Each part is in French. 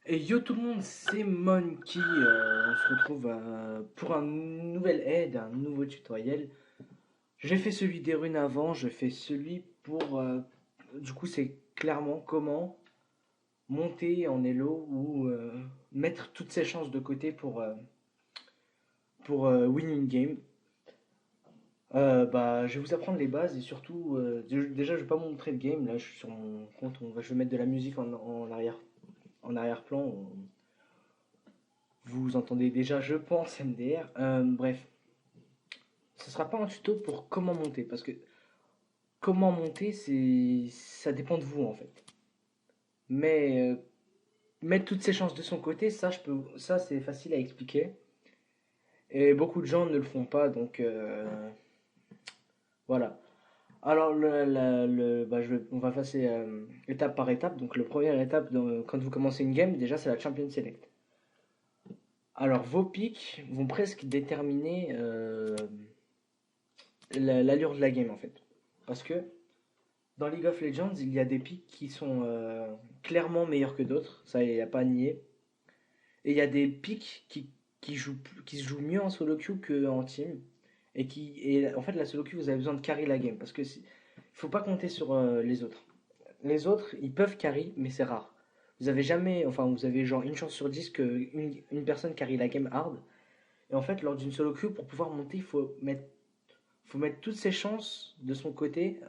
Et yo tout le monde, c'est Monkey. On se retrouve pour un nouvel aide, un nouveau tutoriel. J'ai fait celui des runes avant, je fais celui pour... du coup, c'est clairement comment monter en elo ou mettre toutes ses chances de côté pour win une game. Bah, je vais vous apprendre les bases et surtout, déjà, je vais pas montrer le game. Là, je suis sur mon compte. Je vais mettre de la musique en arrière-plan. Vous entendez déjà, je pense, MDR. Bref, ce sera pas un tuto pour comment monter, parce que comment monter, ça dépend de vous en fait. Mais mettre toutes ses chances de son côté, ça c'est facile à expliquer. Et beaucoup de gens ne le font pas, donc voilà. Alors, on va passer étape par étape. Donc, la première étape, quand vous commencez une game, déjà, c'est la Champion Select. Alors, vos pics vont presque déterminer l'allure de la game, en fait. Parce que dans League of Legends, il y a des pics qui sont clairement meilleurs que d'autres, ça il n'y a pas à nier. Et il y a des pics qui se jouent mieux en solo queue qu'en team. Et en fait, la solo queue, vous avez besoin de carry la game. Parce que faut pas compter sur les autres. Les autres, ils peuvent carry, mais c'est rare. Vous avez jamais, enfin, vous avez genre une chance sur 10 que une personne carry la game hard. Et en fait, lors d'une solo queue, pour pouvoir monter, faut mettre toutes ses chances de son côté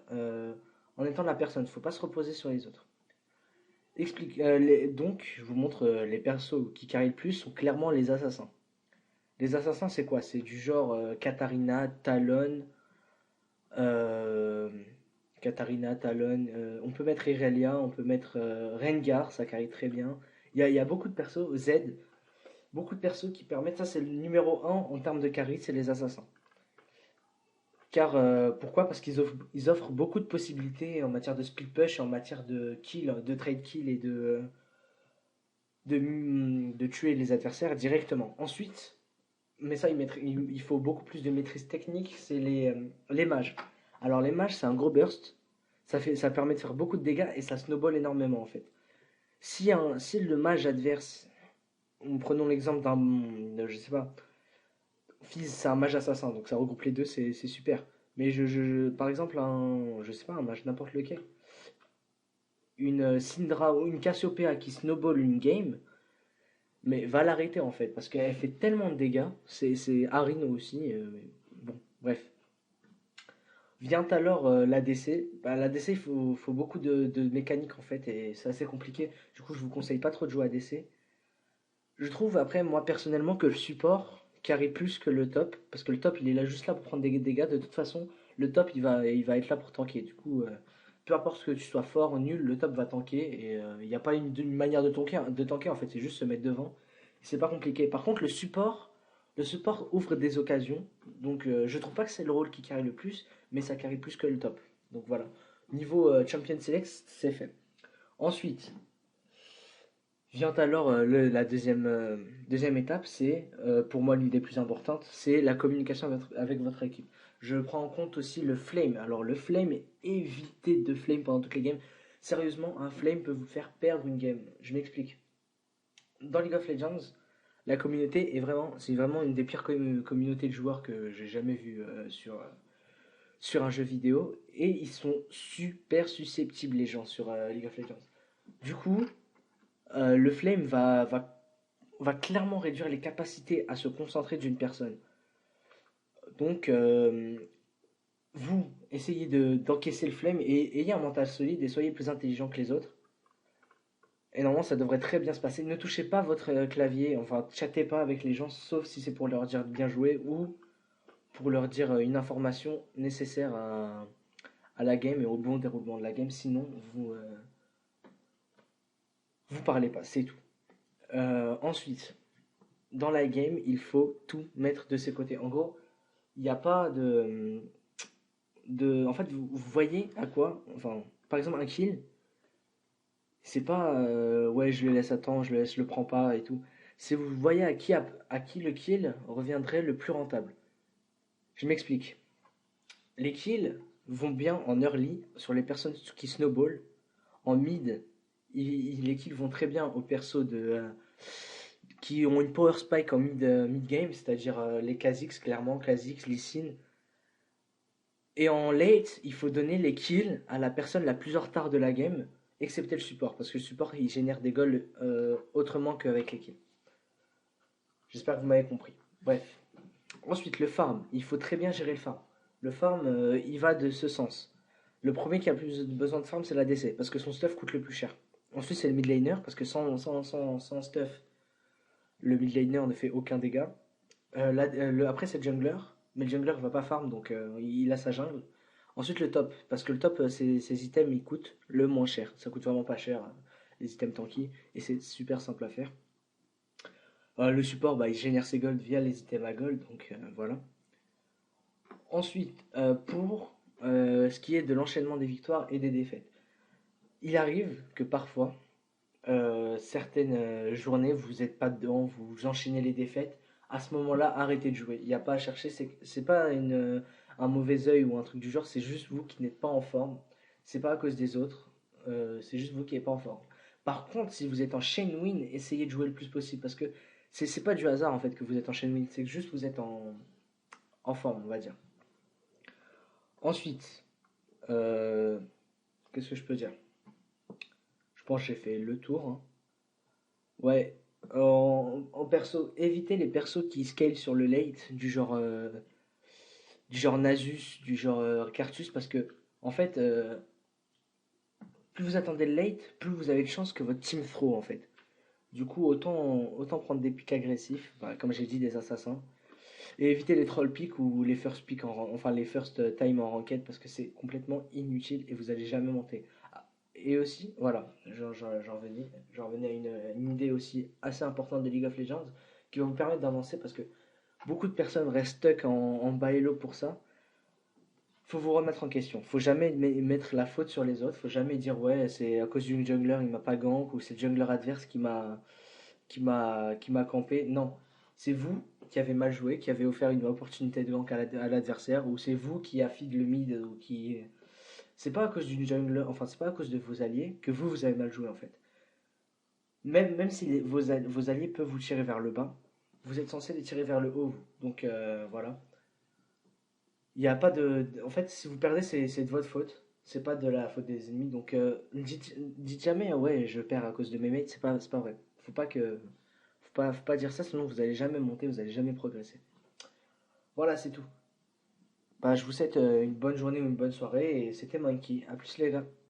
en étant la personne. Il ne faut pas se reposer sur les autres. Donc, je vous montre les persos qui carry le plus sont clairement les assassins. Les assassins, c'est quoi? C'est du genre Katarina, Talon. euh, Katarina, Talon. On peut mettre Irelia, on peut mettre Rengar, ça carry très bien. Il y a beaucoup de persos, Z, beaucoup de persos qui permettent. Ça, c'est le numéro un en termes de carry, c'est les assassins. Car pourquoi? Parce ils offrent beaucoup de possibilités en matière de split push, en matière de kill, de trade kill et de tuer les adversaires directement. Ensuite, mais ça, il faut beaucoup plus de maîtrise technique, c'est les mages. Alors les mages, c'est un gros burst, ça permet de faire beaucoup de dégâts et ça snowball énormément en fait. Si le mage adverse, prenons l'exemple je sais pas, Fizz, c'est un mage assassin, donc ça regroupe les deux, c'est super. Mais par exemple, je sais pas, un mage n'importe lequel, une Syndra ou une Cassiopeia qui snowball une game, mais va l'arrêter en fait, parce qu'elle fait tellement de dégâts, c'est Harino aussi, mais bon, bref. Vient alors l'ADC. Bah, l'ADC, faut beaucoup de mécanique en fait, et c'est assez compliqué. Du coup, je vous conseille pas trop de jouer ADC. Je trouve après, moi personnellement, que le support carry plus que le top, parce que le top, il est là juste là pour prendre des dégâts. De toute façon, le top, il va être là pour tanker. Du coup, peu importe que tu sois fort ou nul, le top va tanker, et il n'y a pas une manière de tanker en fait, c'est juste se mettre devant. C'est pas compliqué. Par contre, le support ouvre des occasions, donc je trouve pas que c'est le rôle qui carry le plus, mais ça carry plus que le top. Donc voilà. Niveau Champion Select, c'est fait. Ensuite, vient alors la deuxième étape, c'est pour moi l'une des plus importantes, c'est la communication avec votre équipe. Je prends en compte aussi le flame. Alors le flame, évitez de flame pendant toutes les games. Sérieusement, un flame peut vous faire perdre une game. Je m'explique. Dans League of Legends, la communauté c'est vraiment une des pires communautés de joueurs que j'ai jamais vues sur un jeu vidéo. Et ils sont super susceptibles les gens sur League of Legends. Du coup, le flame va clairement réduire les capacités à se concentrer d'une personne. Donc, vous, essayez d'encaisser le flemme et ayez un mental solide et soyez plus intelligent que les autres. Et normalement, ça devrait très bien se passer. Ne touchez pas votre clavier, enfin, chattez pas avec les gens, sauf si c'est pour leur dire de bien jouer ou pour leur dire une information nécessaire à la game et au bon déroulement de la game. Sinon, vous parlez pas, c'est tout. Ensuite, dans la game, il faut tout mettre de ses côtés. En gros, il n'y a pas en fait, vous voyez à quoi, enfin, par exemple, un kill, c'est pas ouais, je le laisse attendre, je le prends pas et tout. C'est vous voyez à qui le kill reviendrait le plus rentable. Je m'explique. Les kills vont bien en early sur les personnes qui snowball. En mid, les kills vont très bien aux persos qui ont une power spike en mid game, c'est-à-dire les Kha'Zix, clairement, Kha'Zix, Lee Sin. Et en late, il faut donner les kills à la personne la plus en retard de la game, excepté le support, parce que le support il génère des goals autrement qu'avec les kills. J'espère que vous m'avez compris. Bref. Ensuite, le farm. Il faut très bien gérer le farm. Le farm, il va de ce sens. Le premier qui a le plus besoin de farm, c'est la l'ADC, parce que son stuff coûte le plus cher. Ensuite, c'est le mid laner, parce que sans stuff, le mid laner ne fait aucun dégât. Après, c'est le jungler, mais le jungler ne va pas farm, donc il a sa jungle. Ensuite, le top, parce que le top, ses items, ils coûtent le moins cher. Ça coûte vraiment pas cher, les items tanky, et c'est super simple à faire. Le support, bah, il génère ses gold via les items à gold, donc voilà. Ensuite, pour ce qui est de l'enchaînement des victoires et des défaites, il arrive que parfois, certaines journées, vous n'êtes pas dedans, vous enchaînez les défaites. À ce moment-là, arrêtez de jouer. Il n'y a pas à chercher, c'est pas un mauvais œil ou un truc du genre, c'est juste vous qui n'êtes pas en forme. C'est pas à cause des autres, c'est juste vous qui n'êtes pas en forme. Par contre, si vous êtes en chain win, essayez de jouer le plus possible parce que c'est pas du hasard en fait que vous êtes en chain win, c'est que juste vous êtes en forme, on va dire. Ensuite, euh, qu'est-ce que je peux dire? Je pense que j'ai fait le tour, hein. Ouais, en perso, évitez les persos qui scale sur le late, du genre Nasus, du genre Cartus, parce que en fait, plus vous attendez le late, plus vous avez de chances que votre team throw en fait. Du coup, autant prendre des pics agressifs, bah, comme j'ai dit, des assassins, et éviter les troll picks ou les first pick enfin les first time en ranked parce que c'est complètement inutile et vous allez jamais monter. Ah, et aussi, voilà, j'en venais à une idée aussi assez importante de League of Legends qui va vous permettre d'avancer parce que beaucoup de personnes restent stuck en bas elo pour ça. Faut vous remettre en question. Faut jamais mettre la faute sur les autres. Faut jamais dire ouais c'est à cause du jungler il m'a pas gank ou c'est le jungler adverse qui m'a campé. Non, c'est vous qui avez mal joué, qui avez offert une opportunité de gank à l'adversaire, ou c'est vous qui a feed le mid, ou qui. C'est pas à cause d'une jungler, enfin c'est pas à cause de vos alliés que vous avez mal joué en fait. Même si vos alliés peuvent vous tirer vers le bas, vous êtes censé les tirer vers le haut, vous. Donc voilà. Il n'y a pas En fait, si vous perdez, c'est de votre faute. C'est pas de la faute des ennemis. Donc dites jamais, ouais, je perds à cause de mes mates. C'est pas vrai. Faut pas dire ça, sinon vous allez jamais monter, vous allez jamais progresser. Voilà, c'est tout. Bah, je vous souhaite une bonne journée ou une bonne soirée et c'était Monkey. À plus les gars.